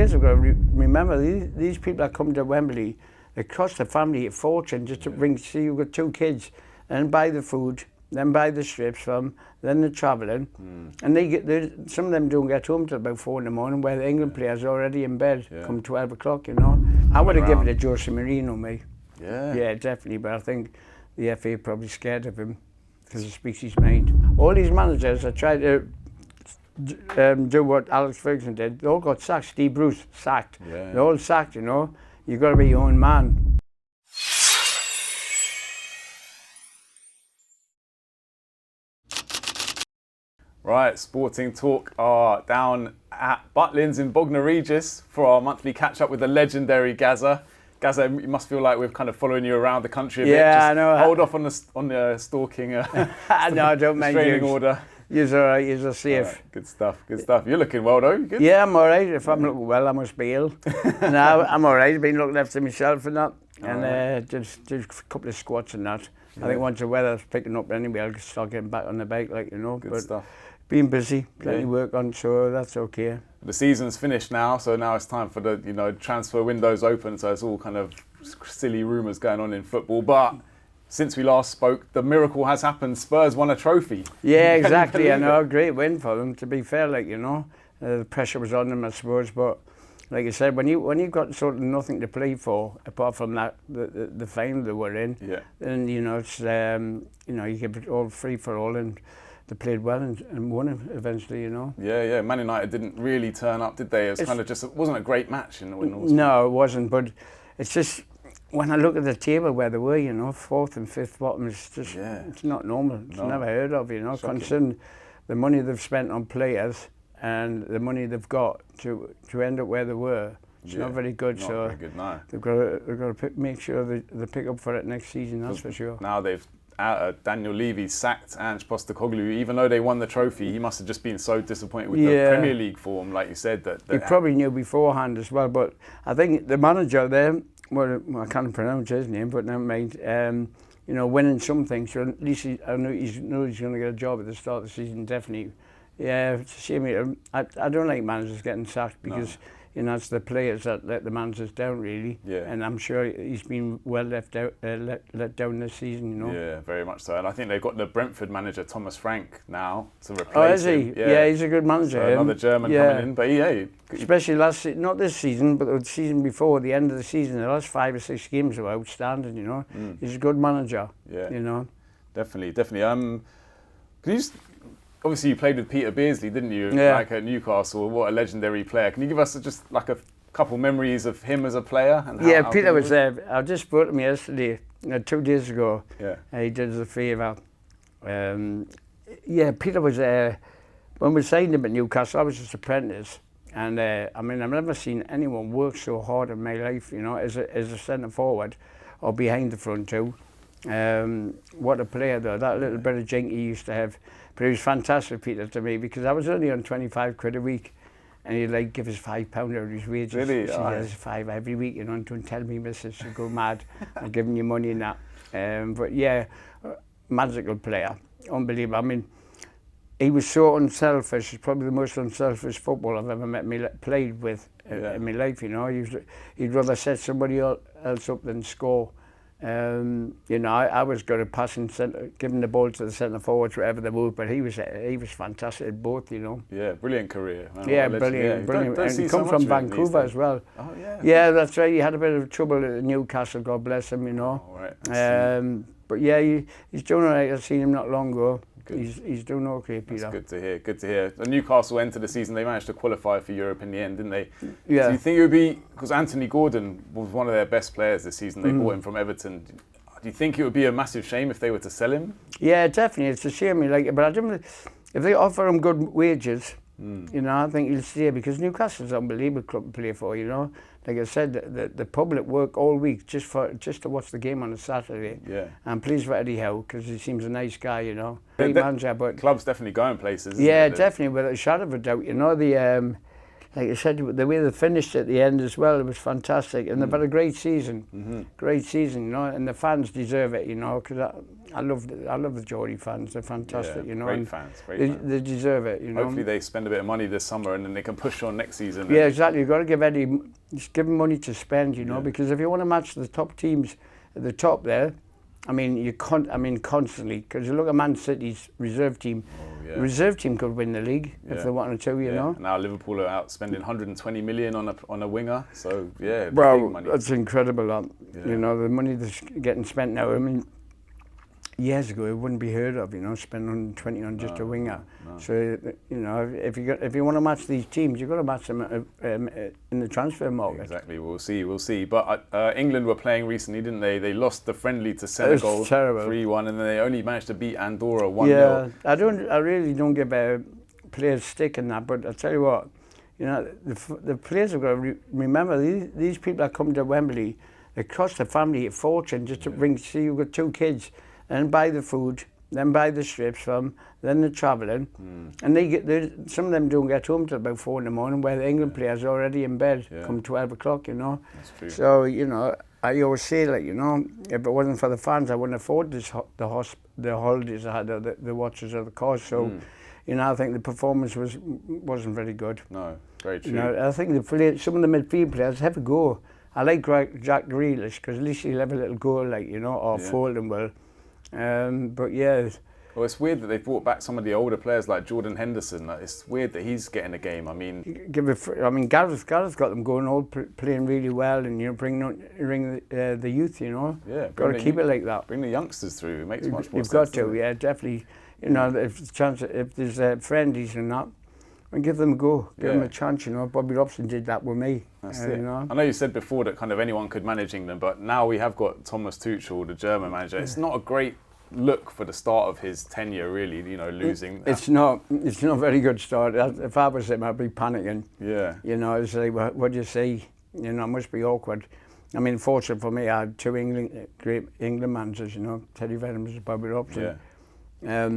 players have got to remember, these people that come to Wembley, it costs the family a fortune just to bring, see you've got 2 kids, and buy the food, then buy the strips from, then they're travelling. And some of them don't get home till about 4 in the morning, where the England players are already in bed come 12 o'clock, you know. I would have given it to Jose Mourinho, mate. Yeah. Yeah, definitely, but I think the FA are probably scared of him because he speaks his mind. All these managers that tried to do what Alex Ferguson did, they all got sacked. Steve Bruce, sacked. Yeah. They're all sacked, you know. You've got to be your own man. Right, Sporting Talk are down at Butlins in Bognor Regis for our monthly catch-up with the legendary Gazza. Gazza, you must feel like we're kind of following you around the country a bit. Yeah, Just I know. Hold off on the stalking No, I don't mind restraining you. order. You're all right, you're safe. Right, good stuff, good stuff. You're looking well, though. You good? Yeah, I'm all right. If I'm looking well, I must be ill. No, I'm all right. I've been looking after myself and that. And just a couple of squats and that. I think once the weather's picking up anyway, I'll start getting back on the bike, like, you know. Good stuff. Being busy, plenty of work on, so that's okay. The season's finished now, so now it's time for the transfer windows open. So it's all kind of silly rumours going on in football. But since we last spoke, the miracle has happened. Spurs won a trophy. Yeah, exactly. I know, great win for them. To be fair, like, you know, the pressure was on them, I suppose. But like I said, when you've got sort of nothing to play for apart from that the final they were in, then you know it's you give it all free for all and. They played well and won it eventually, you know. Yeah. Man United didn't really turn up, did they? It was kind of just, it wasn't a great match in the win. No, it wasn't. But it's just when I look at the table where they were, you know, 4th and 5th bottom, it's just it's not normal. It's never heard of, you know. Shocking. Considering the money they've spent on players and the money they've got to end up where they were. It's not very good. Not so very good, no. they've got to make sure they pick up for it next season. That's for sure. Now they've. Daniel Levy sacked Ange Postecoglou. Even though they won the trophy, he must have just been so disappointed with the Premier League form, like you said. That he probably knew beforehand as well. But I think the manager there, well, I can't pronounce his name, but never mind. You know, winning something. So at least I know he's going to get a job at the start of the season. Definitely. Yeah, it's a shame. I don't like managers getting sacked because. You know, it's the players that let the managers down, really. Yeah. And I'm sure he's been well let down this season, you know. Yeah, very much so. And I think they've got the Brentford manager, Thomas Frank, now to replace him. Is he? Yeah, he's a good manager. So another German coming in. But especially last season, not this season, but the season before, the end of the season, the last 5 or 6 games were outstanding, you know. He's a good manager, you know. Definitely. Can you just... Obviously, you played with Peter Beardsley, didn't you? Like at Newcastle. What a legendary player! Can you give us just like a couple memories of him as a player? And how Peter was there. I just spoke to him yesterday, 2 days ago. Yeah. He did us a favour. Peter was there when we signed him at Newcastle. I was just apprentice, and I mean, I've never seen anyone work so hard in my life. You know, as a centre forward, or behind the front too. What a player though! That little bit of jink he used to have. But he was fantastic, Peter, to me, because I was only on 25 quid a week, and he'd like give us £5 out of his wages. Really? He has 5 every week, you know, and don't tell me, missus, to go mad. I'm giving you money and that. But yeah, magical player, unbelievable. I mean, he was so unselfish. He's probably the most unselfish footballer I've ever played with in my life, you know. He'd rather set somebody else up than score. You know, I was good at passing, giving the ball to the centre forwards wherever they moved, but he was fantastic at both, you know. Yeah, brilliant career. Man. Yeah, brilliant. And he come from Vancouver as well. Oh yeah. Yeah, that's right. He had a bit of trouble at Newcastle, God bless him, you know. Oh, right. But yeah, he's doing all right. I've seen him not long ago. He's doing okay, Peter. That's good to hear. Good to hear. The Newcastle entered the season. They managed to qualify for Europe in the end, didn't they? Yeah. Do you think it would be, because Anthony Gordon was one of their best players this season? They bought him from Everton. Do you think it would be a massive shame if they were to sell him? Yeah, definitely. It's a shame. But I don't. If they offer him good wages, you know, I think he'll stay, because Newcastle's an unbelievable club to play for. You know, like I said, the public work all week just to watch the game on a Saturday. Yeah. I'm pleased for Eddie Howe, because he seems a nice guy. You know, great manager. But club's definitely going places. Yeah, definitely, without a shadow of a doubt. You know, like I said, the way they finished at the end as well, it was fantastic. And they've had a great season. Great season, you know, and the fans deserve it, you know, because I love the Geordie fans. They're fantastic, you know. Great fans, They deserve it, you know. Hopefully they spend a bit of money this summer and then they can push on next season. Yeah, exactly. You've got to just give them money to spend, you know, because if you want to match the top teams at the top there, I mean, constantly, because you look at Man City's reserve team. The reserve team could win the league if they wanted to, you know. Now Liverpool are out spending 120 million on a winger, so big money. That's incredible. You know, the money that's getting spent now. I mean, years ago it wouldn't be heard of, you know, spend 120 on just a winger. No. So you know, if you want to match these teams, you've got to match them in the transfer market. Exactly. We'll see. But England were playing recently, didn't they? They lost the friendly to Senegal 3-1, and then they only managed to beat Andorra 1-0. Yeah, I really don't give players stick in that. But I tell you what, you know, the players have got to remember these people that come to Wembley, it costs the family a fortune just to bring. See, you've got 2 kids. Then buy the food, then buy the strips from, then they're travelling, and some of them don't get home till about 4 in the morning, where the England players are already in bed come 12 o'clock, you know. That's true. So, you know, I always say, like, you know, if it wasn't for the fans, I wouldn't afford the holidays I had, the watches of the cars. So, you know, I think the performance wasn't very good. No, very true. You know, I think some of the midfield players have a go. I like Jack Grealish because at least he'll have a little goal, like, you know, or Foden will. But yeah. Well, it's weird that they've brought back some of the older players like Jordan Henderson. It's weird that he's getting a game. I mean, Gareth got them going, all playing really well, and you know, bring the youth. You know, got to keep it like that. Bring the youngsters through. It makes much more sense. You've got to, definitely. You know, if there's friendlies and that, and give them a go, give them a chance. You know, Bobby Robson did that with me. That's it. You know? I know you said before that kind of anyone could manage England, but now we have got Thomas Tuchel, the German manager. It's not a great look for the start of his tenure, really. You know, losing. It's not a very good start. If I was him, I'd be panicking. Yeah. You know, it's like, what do you say? You know, it must be awkward. I mean, fortunately for me, I had 2 great England managers. You know, Teddy Venables and Bobby Robson. Yeah.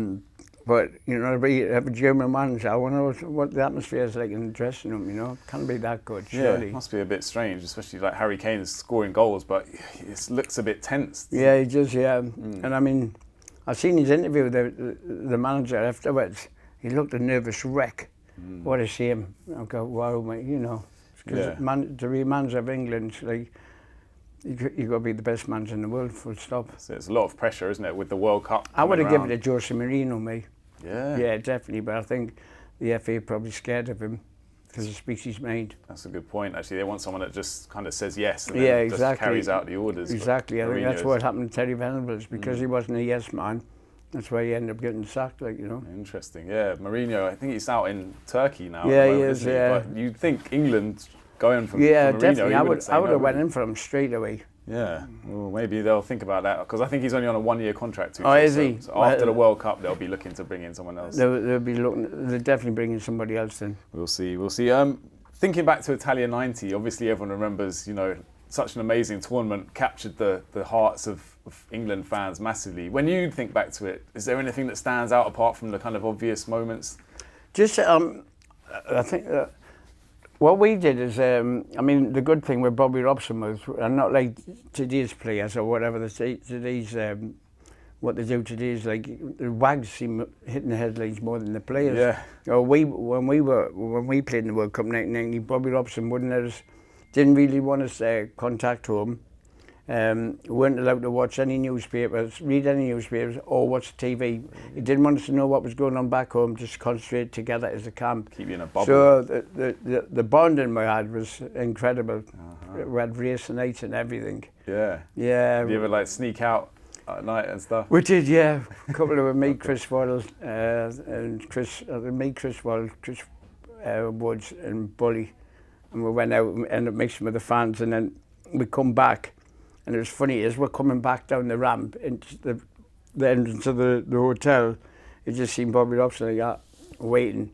But, you know, have a German manager, I wonder what the atmosphere is like in the dressing room, you know. Can't be that good, surely. Yeah, it must be a bit strange, especially like Harry Kane's scoring goals, but it looks a bit tense. Yeah, he does, yeah. And I mean, I've seen his interview with the manager afterwards. He looked a nervous wreck. What a shame. I go, wow, mate, you know. Because the real manager of England, like, you've got to be the best manager in the world, full stop. So it's a lot of pressure, isn't it, with the World Cup? I would have given it to Jose Mourinho, mate. Yeah. Yeah, definitely, but I think the FA are probably scared of him because he speaks his mind. That's a good point, actually. They want someone that just kind of says yes and then just carries out the orders. Exactly. I think that's what happened to Teddy Venables, because he wasn't a yes man. That's why he ended up getting sacked, like, you know. Interesting, yeah. Mourinho, I think he's out in Turkey now. Yeah, he is, yeah. But you'd think England going from Mourinho, definitely. I would have went in for him straight away. Yeah, well, maybe they'll think about that, because I think he's only on a 1-year contract. Oh, is he? So after the World Cup, they'll be looking to bring in someone else. They'll definitely bring in somebody else then. We'll see. Thinking back to Italia 90, obviously everyone remembers, you know, such an amazing tournament, captured the hearts of England fans massively. When you think back to it, is there anything that stands out apart from the kind of obvious moments? Just, I think what we did is, I mean, the good thing with Bobby Robson was, and not like today's players or whatever, what they do today is like the wags seem hitting the headlines more than the players. Yeah. You know, when we played in the World Cup in 1990, Bobby Robson didn't really want us to contact home. We weren't allowed to watch any newspapers, read any newspapers, or watch TV. He didn't want us to know what was going on back home, just concentrate together as a camp. Keep you in a bubble. So the bonding we had was incredible. We had race nights and everything. Yeah. Yeah. Did you ever like sneak out at night and stuff? We did, yeah. A couple of them, me, Chris Waddle, and Chris Woods and Bully. And we went out and ended up mixing with the fans, and then we come back. And it was funny, as we're coming back down the ramp into the entrance of the hotel, you just seen Bobby Robson like that, waiting.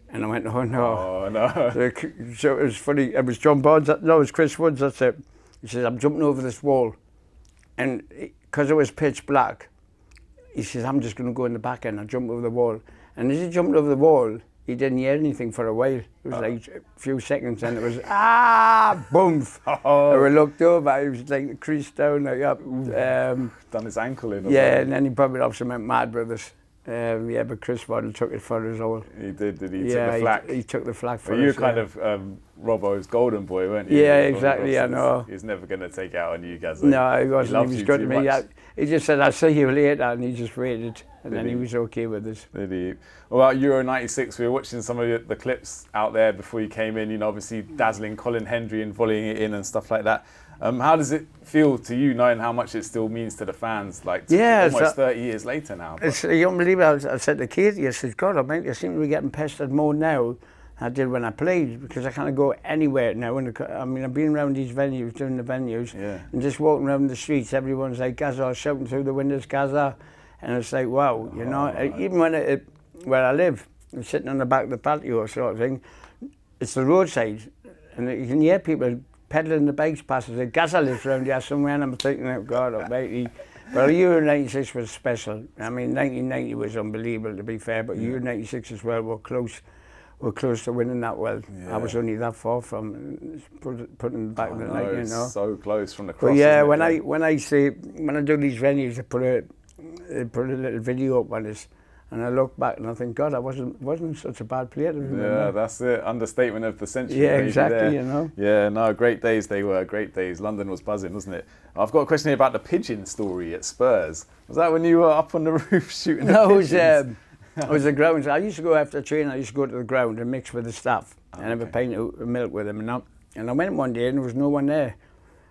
And I went, oh no. Oh no. So it was funny, it was John Barnes, no, it was Chris Woods, that's it. He says, I'm jumping over this wall. And because it was pitch black, he says, I'm just going to go in the back end. I jumped over the wall. And as he jumped over the wall, he didn't hear anything for a while. It was like a few seconds, and it was boom. And we looked over. He was like creased down, like up. Done his ankle in. Yeah, and then he probably obviously went mad with us. Yeah, but Chris Waddle took it for us all. He did he? Yeah, took the flak. He took the flak for us. You were kind of Robbo's golden boy, weren't you? Yeah, exactly. I know. He's never going to take it out on you guys. No, he wasn't. He was good to me. He just said, "I'll see you later," and he just waited, and then he was okay with us. Did he? Well, about Euro '96, we were watching some of the clips out there before you came in. You know, obviously dazzling Colin Hendry and volleying it in and stuff like that. How does it feel to you, knowing how much it still means to the fans, like almost 30 years later now? It's unbelievable. I said to Katie, I said, God, I seem to be getting pestered more now than I did when I played, because I can't go anywhere now. I mean, I've been around these venues, doing the venues, and just walking around the streets, everyone's like, Gaza, shouting through the windows, Gaza. And it's like, wow, you know, even when where I live, I'm sitting on the back of the patio sort of thing, it's the roadside, and you can hear people peddling the bikes past us. Gaza lives around here somewhere, and I'm thinking, oh God almighty. Well, Euro '96 was special. I mean, 1990 was unbelievable, to be fair, but Euro '96 as well, we're close to winning that. Well, I was only that far from putting the back of the net, you know. So close from the cross. But yeah, when I do these venues, they put a little video up on us. And I look back and I think, God, I wasn't such a bad player. Yeah, that's it. Understatement of the century. Yeah, exactly, you know. Yeah, no, great days they were, great days. London was buzzing, wasn't it? I've got a question here about the Pigeon story at Spurs. Was that when you were up on the roof shooting the pigeons? No, it was the grounds. I used to go after training, I used to go to the ground and mix with the staff and have a pint of milk with them. And I went one day and there was no one there.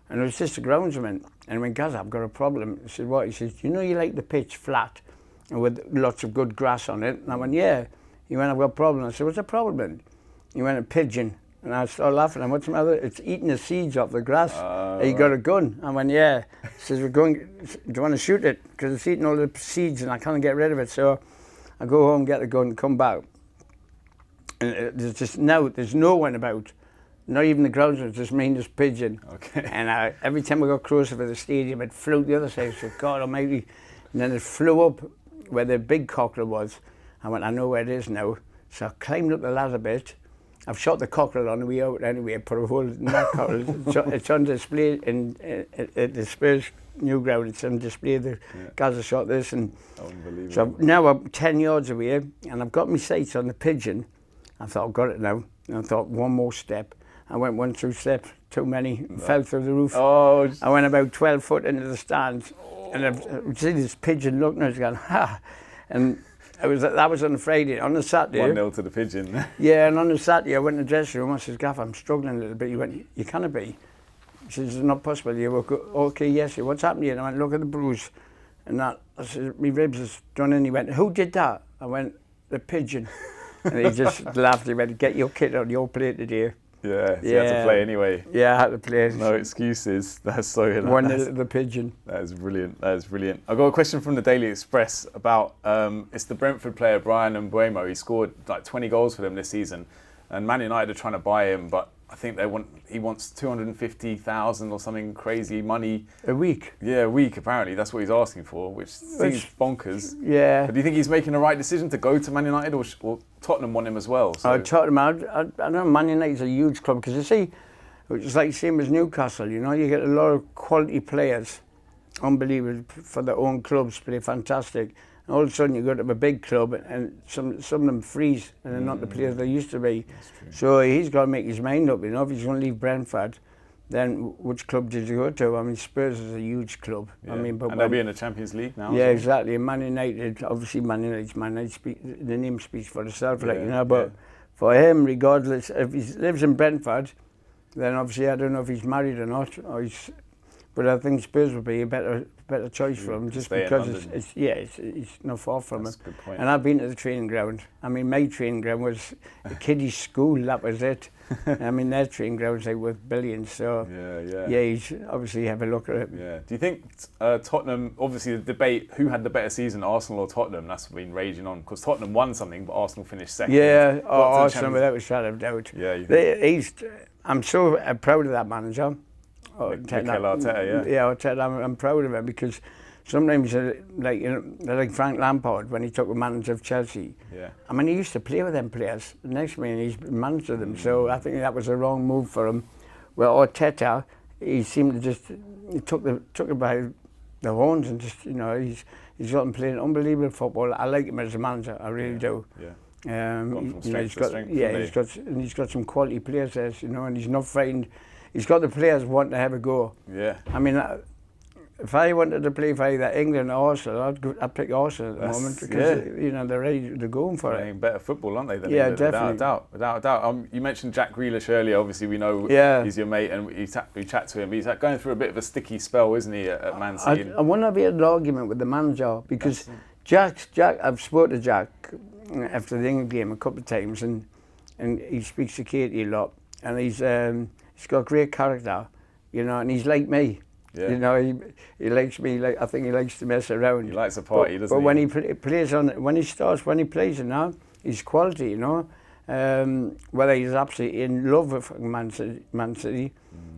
And it was just the groundsman. And I went, Gaz, I've got a problem. He said, what? He said, you know you like the pitch flat and with lots of good grass on it? And I went, yeah. He went, I've got a problem. I said, what's the problem? He went, a pigeon. And I started laughing. And what's the matter? It's eating the seeds off the grass. You got a gun? I went, yeah. He says, do you want to shoot it? Because it's eating all the seeds and I can't get rid of it. So I go home, get the gun, come back. And there's no one about. Not even the groundsman, just me and this pigeon. Okay. And every time we got closer to the stadium, it flew the other side. I said, God almighty. And then it flew up where the big cockerel was. I went, I know where it is now. So I climbed up the ladder bit. I've shot the cockerel on the way out anyway, put a hole in that cockerel. It's on display at the Spurs new ground. It's on display. The guys have shot this. And unbelievable. So now I'm 10 yards away and I've got my sights on the pigeon. I thought, I've got it now. And I thought, one more step. I went 1 2 steps, too many, fell through the roof. Oh. I went about 12 foot into the stands. And I see this pigeon looking at us going, ha. And that was on a Friday. On the Saturday. 1-0 to the Pigeon. Yeah, and on the Saturday I went in the dressing room. I said, Gaff, I'm struggling a little bit. He went, you can't be. He says, it's not possible. You were okay, yes. What's happened to you? And I went, look at the bruise. And I said, my ribs is done in. He went, who did that? I went, the pigeon. And he just laughed. He went, get your kit on your plate today. Yeah, so you had to play anyway. Yeah, I had to play. No excuses. That's so hilarious. One the Pigeon. That is brilliant. That is brilliant. I got a question from the Daily Express about it's the Brentford player Bryan Mbeumo. He scored like 20 goals for them this season, and Man United are trying to buy him, but I think he wants 250,000 or something crazy money a week. Yeah, a week apparently. That's what he's asking for, which seems bonkers. Yeah. But do you think he's making the right decision to go to Man United, or Tottenham want him as well? So. Tottenham, I know Man United's a huge club because you see, it's like same as Newcastle. You know, you get a lot of quality players, unbelievable for their own clubs, play fantastic. And all of a sudden you go to a big club and some of them freeze and they're not the players they used to be. So he's got to make his mind up, you know, if he's going to leave Brentford, then which club did you go to? I mean, Spurs is a huge club. Yeah. I mean, but and they'll be in the Champions League now. Yeah, exactly. And Man United, obviously Man United, the name speaks for itself, like, you know, but for him, regardless, if he lives in Brentford, then obviously I don't know if he's married or not, but I think Spurs would be a better choice for him, just because it's not far from him. Good point. And I've been to the training ground. I mean, my training ground was a kiddie school. That was it. I mean, their training grounds like worth billions. So you should obviously have a look at it. Yeah. Do you think Tottenham? Obviously, the debate: who had the better season, Arsenal or Tottenham? That's been raging on because Tottenham won something, but Arsenal finished second. Yeah, Arsenal without a shadow of doubt. Yeah. I'm so proud of that manager. Mikel Arteta, I'm proud of him because sometimes like Frank Lampard when he took the manager of Chelsea. Yeah. I mean, he used to play with them players. The next minute he's managed them. So I think that was a wrong move for him. Well, Arteta, he seemed to just he took it by the horns and just he's got him playing unbelievable football. I like him as a manager. I really do. Yeah. Gone from strength to strength. He's got some quality players there, and he's not frightened. He's got the players wanting to have a go. Yeah. I mean, if I wanted to play for either England or Arsenal, I'd pick Arsenal at the moment because they're ready, they're going for it. Playing better football, aren't they? Than yeah, England, definitely. Without a doubt. You mentioned Jack Grealish earlier. Obviously, we know he's your mate, and we chat to him. He's going through a bit of a sticky spell, isn't he, at Man City? I wouldn't have had an argument with the manager because Jack. I've spoken to Jack after the England game a couple of times, and he speaks to Katie a lot, and he's got great character, and he's like me. Yeah. He likes me. I think he likes to mess around. He likes a party, doesn't he? But when he plays it now, he's quality. Whether he's absolutely in love with Man City.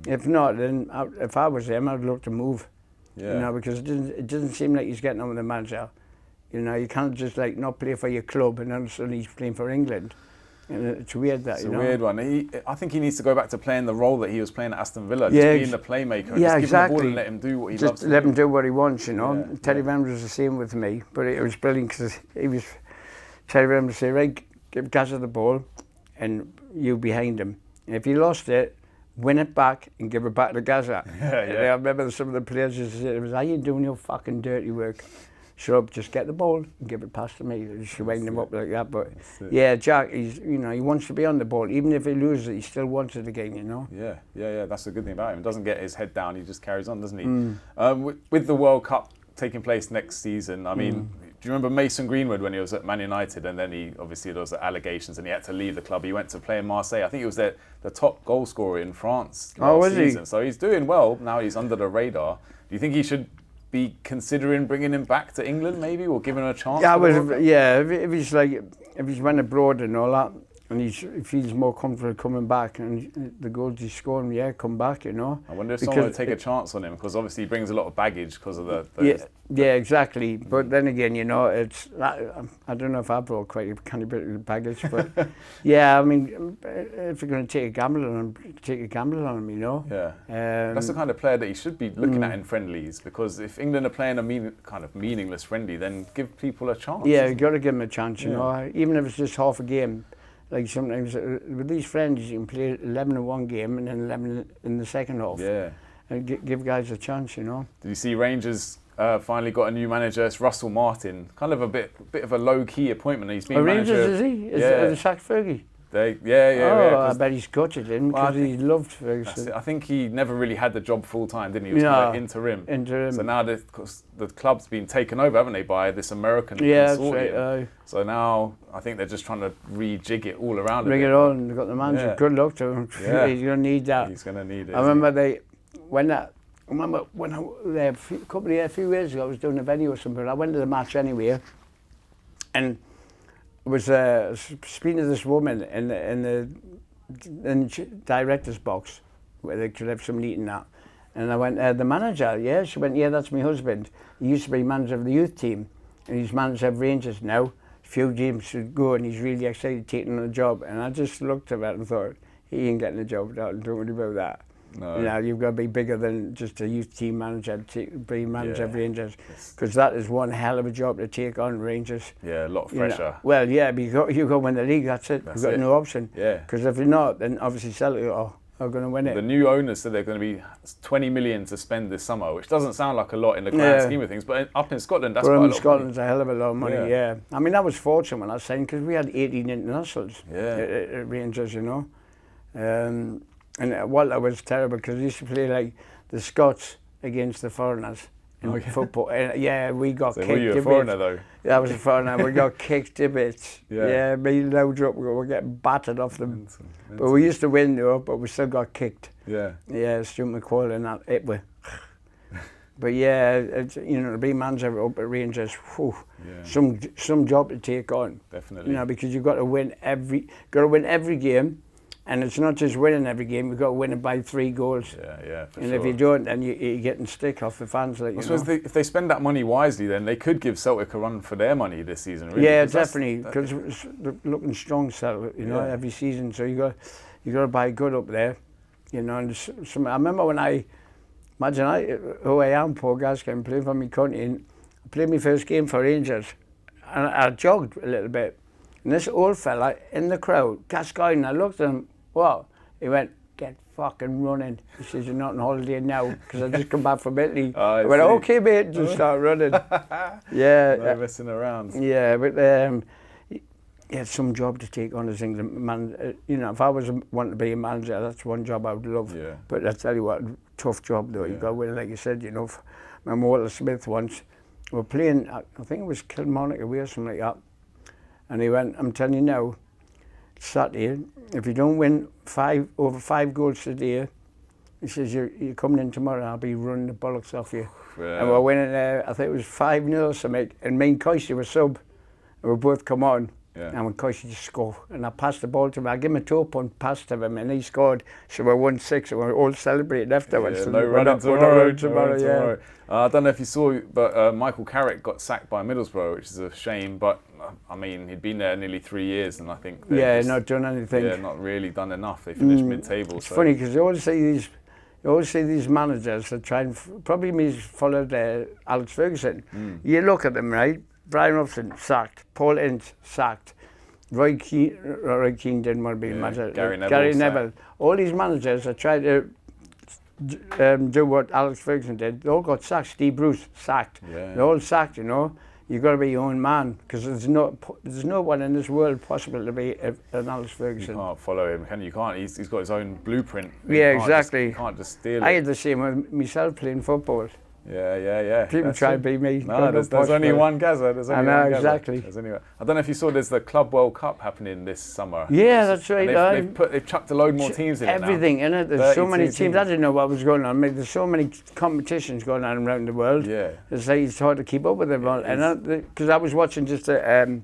If not, then if I was him, I'd look to move. Yeah. Because it doesn't seem like he's getting on with the manager. You can't just not play for your club and then suddenly he's playing for England. It's weird that, It's a weird one. I think he needs to go back to playing the role that he was playing at Aston Villa, just being the playmaker. Yeah, just exactly. Give him the ball and let him do what he just loves to let do. him do what he wants, Yeah, Terry Van was the same with me, but it was brilliant because Terry Van would say, right, give Gaza the ball and you behind him. And if he lost it, win it back and give it back to Gaza. I remember some of the players just said, "Are you doing your fucking dirty work? Shut up, just get the ball and give it past to me." Just wind him up like that. But yeah, Jack, he wants to be on the ball. Even if he loses it, he still wants it again, Yeah, that's the good thing about him. He doesn't get his head down, he just carries on, doesn't he? With the World Cup taking place next season, I mean, do you remember Mason Greenwood when he was at Man United, and then there was the allegations and he had to leave the club? He went to play in Marseille. I think he was the top goal scorer in France last season. So he's doing well. Now he's under the radar. Do you think he should be considering bringing him back to England maybe, or giving him a chance? If he's went abroad and all that, and he feels more comfortable coming back, and the goals he's scoring, come back, I wonder if someone would take a chance on him, because obviously he brings a lot of baggage because of the Yeah, exactly. But then again, it's I don't know if I brought quite a kind of bit of baggage, but yeah, I mean, if you're going to take a gamble on him, take a gamble on him, Yeah. That's the kind of player that he should be looking at in friendlies, because if England are playing a kind of meaningless friendly, then give people a chance. Yeah, you've got to give them a chance, even if it's just half a game. Like sometimes with these friends, you can play 11 in one game and then 11 in the second half. Yeah. And give guys a chance, Did you see Rangers finally got a new manager? It's Russell Martin. Kind of a bit of a low-key appointment. He's been manager. Rangers, is he? Is sacked Fergie? I bet he's gutted him because he loved Ferguson. I think he never really had the job full time, didn't he? He was kind of interim. So now the club's been taken over, haven't they, by this American consortium? That's right. So now I think they're just trying to rejig it all around. Bring it on. They've got the manager. Yeah. Good luck to him. Yeah. He's going to need that. He's going to need it. I remember when a few years ago, I was doing a venue or something. I went to the match anyway, and was speaking to this woman in the director's box where they could have some eating that, and I went, the manager, yeah? She went, yeah, that's my husband. He used to be manager of the youth team, and he's manager of Rangers now. A few games should go, and he's really excited taking on the job. And I just looked at that and thought, he ain't getting the job. Don't worry about that. No. You've got to be bigger than just a youth team manager, be manager of Rangers, because that is one hell of a job to take on, Rangers. Yeah, a lot of pressure. Well, yeah, but you go win the league, that's it. You've got no option. Yeah. Because if you're not, then obviously Celtic are going to win it. The new owners said they're going to be 20 million to spend this summer, which doesn't sound like a lot in the grand scheme of things, but up in Scotland, that's quite a lot. Scotland's a hell of a lot of money, yeah. I mean, I was fortunate when I signed, because we had 18 internationals at Rangers, And Walter was terrible because he used to play like the Scots against the foreigners in football. And we got kicked. Were you a foreigner though? Yeah, I was a foreigner. We got kicked to bits. Yeah, me and Loudrup, we were getting battered off them. But we used to win though, but we still got kicked. Yeah, Stuart McCall and that, it were. But to be manager up at Rangers, some job to take on. Definitely. Because you've got to win every game. And it's not just winning every game, you've got to win it by 3 goals. Yeah, for and sure. if you don't, then you're getting stick off the fans. Like, I suppose if they spend that money wisely, then they could give Celtic a run for their money this season, really. Yeah, definitely, because they're looking strong, Celtic, every season. So you got to buy good up there, And I remember when who I am, Paul Gascoigne, playing for me country, and I played my first game for Rangers, and I jogged a little bit. And this old fella in the crowd, Gascoigne, I looked at him, what? He went, get fucking running. He says, you're not on holiday now, because I just come back from Italy. I went, okay, mate, just start running. Yeah. No messing around. Yeah, but he had some job to take on as England man. If I was wanting to be a manager, that's one job I would love. Yeah. But I tell you what, tough job though. You got to win, like you said. Remember Walter Smith once. We were playing. I think it was Kilmarnock away or something like that. And he went, I'm telling you now, Saturday, if you don't win over 5 goals today, he says, you're coming in tomorrow, I'll be running the bollocks off you. Yeah. And we're winning, I think it was 5-0 or something. And me and Coisty were sub, and we both come on. Yeah. And when Coisty just scored, and I passed the ball to him, I gave him a toe punt pass to him, and he scored. So we won 6, and we were all celebrating afterwards. Yeah, so no running tomorrow. Yeah. I don't know if you saw, but Michael Carrick got sacked by Middlesbrough, which is a shame. But I mean, he'd been there nearly 3 years, and I think not done anything. Yeah, not really done enough. They finished mid-table. It's funny because you always see these managers that try and probably me followed Alex Ferguson. You look at them, right? Brian Russel sacked, Paul Ince sacked, Roy Keane didn't want to be manager. Gary Neville. All these managers that tried to do what Alex Ferguson did, they all got sacked. Steve Bruce sacked. Yeah. They're all sacked. You've got to be your own man, because there's no one in this world possible to be an Alex Ferguson. You can't follow him, can you? Can't. He's got his own blueprint. Exactly. You can't just steal it. I had the same with myself playing football. Yeah. People try to be me. No, there's only one Gaza. I know, exactly. I don't know if you saw, there's the Club World Cup happening this summer. Yeah, that's right. They've chucked a load more teams in everything it now. in it. There's so many teams. I didn't know what was going on. I mean, there's so many competitions going on around the world. Yeah. It's like it's hard to keep up with them all. And because I was watching just the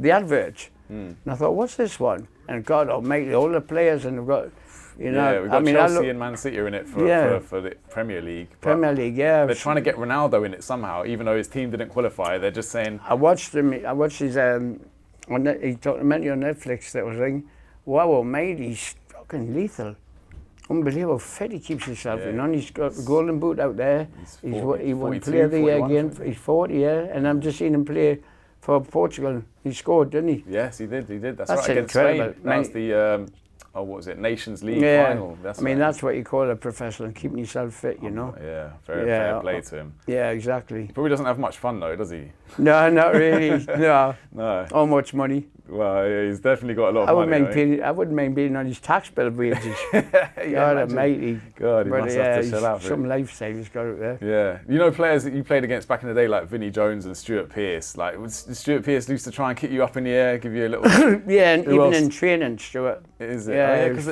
adverts, and I thought, what's this one? And God almighty, all the players, and they've got... we've got Chelsea and Man City are in it for the Premier League. They're trying to get Ronaldo in it somehow, even though his team didn't qualify. They're just saying... I watched his documentary on Netflix that was like, wow, mate, he's fucking lethal. Unbelievable fit he keeps himself in. He's got the golden boot out there. He won Player of the Year again. He's 40, and I'm just seeing him play for Portugal. He scored, didn't he? Yes, he did. That's right, against Spain. That was the... what was it? Nations League final. That's what you call a professional, keeping yourself fit, Yeah, very fair play to him. Yeah, exactly. He probably doesn't have much fun though, does he? No, not really. No. Or much money. Well, he's definitely got a lot of money. I wouldn't mind being on his tax bill wages. God almighty. God, he must have to shell out for some lifestyle he's got out there. Yeah. Players that you played against back in the day, like Vinnie Jones and Stuart Pearce. Like, Stuart Pearce used to try and kick you up in the air, give you a little... Yeah, and even in training, Stuart. Is it? Yeah, because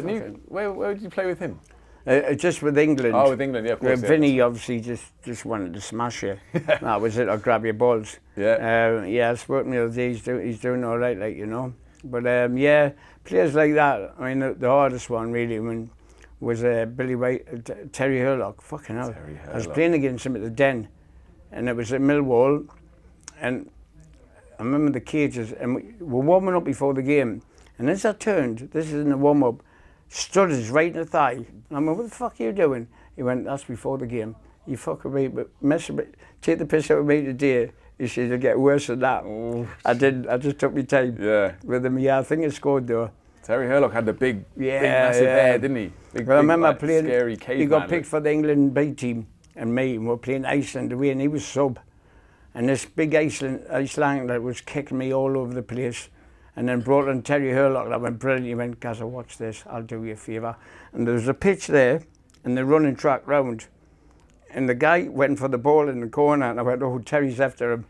where did you play with him? Just with England. Oh, with England, yeah, of course. Vinny obviously just wanted to smash you. That was it, or grab your balls. Yeah. I spoke to him the other day, he's doing all right, But players like that, I mean, the hardest one really was Billy White, Terry Hurlock. Fucking hell. I was playing against him at the Den, and it was at Millwall, and I remember the cages, and we were warming up before the game, and as I turned, this is in the warm-up, stood us right in the thigh. And I went, what the fuck are you doing? He went, that's before the game. You fuck with me, but take the piss out of me today. He said, it'll get worse than that. Oh. I just took my time with him. Yeah, I think he scored though. Terry Hurlock had the big massive head, didn't he? I remember playing, scary caveman. He got picked for the England B team, and we were playing Iceland away, and he was sub. And this big Icelander was kicking me all over the place. And then brought in Terry Hurlock, and I went, brilliant. He went, Gaza, watch this, I'll do you a favour. And there was a pitch there, and the running track round. And the guy went for the ball in the corner, and I went, oh, Terry's after him.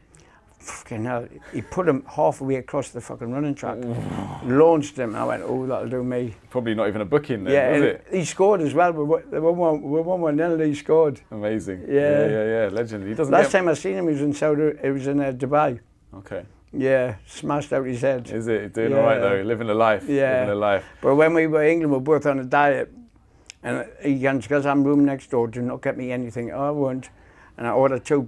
Fucking hell. He put him halfway across the fucking running track, launched him, and I went, oh, that'll do me. Probably not even a booking then, was it? He scored as well, but we won 1-0, he scored. Amazing. Yeah, legend. He doesn't Last time I seen him, he was in Dubai. Okay. Yeah, smashed out his head. Is it? Doing all right though? Living a life. Yeah. Living a life. But when we were in England, we were both on a diet. And he comes, because I'm room next door, do not get me anything. Oh, I won't. And I ordered 2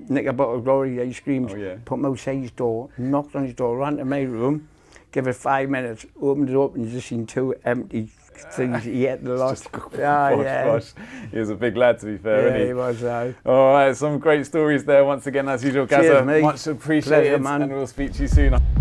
Knickerbocker Glory ice creams, put them outside his door, knocked on his door, ran to my room, give it 5 minutes, opened it up and just seen 2 empty things. He ate the lot. Gosh. He was a big lad, to be fair, Yeah, wasn't he was. All right, some great stories there once again, as usual, Gazza. Cheers, mate. Much appreciated. Pleasure, man. And we'll speak to you soon.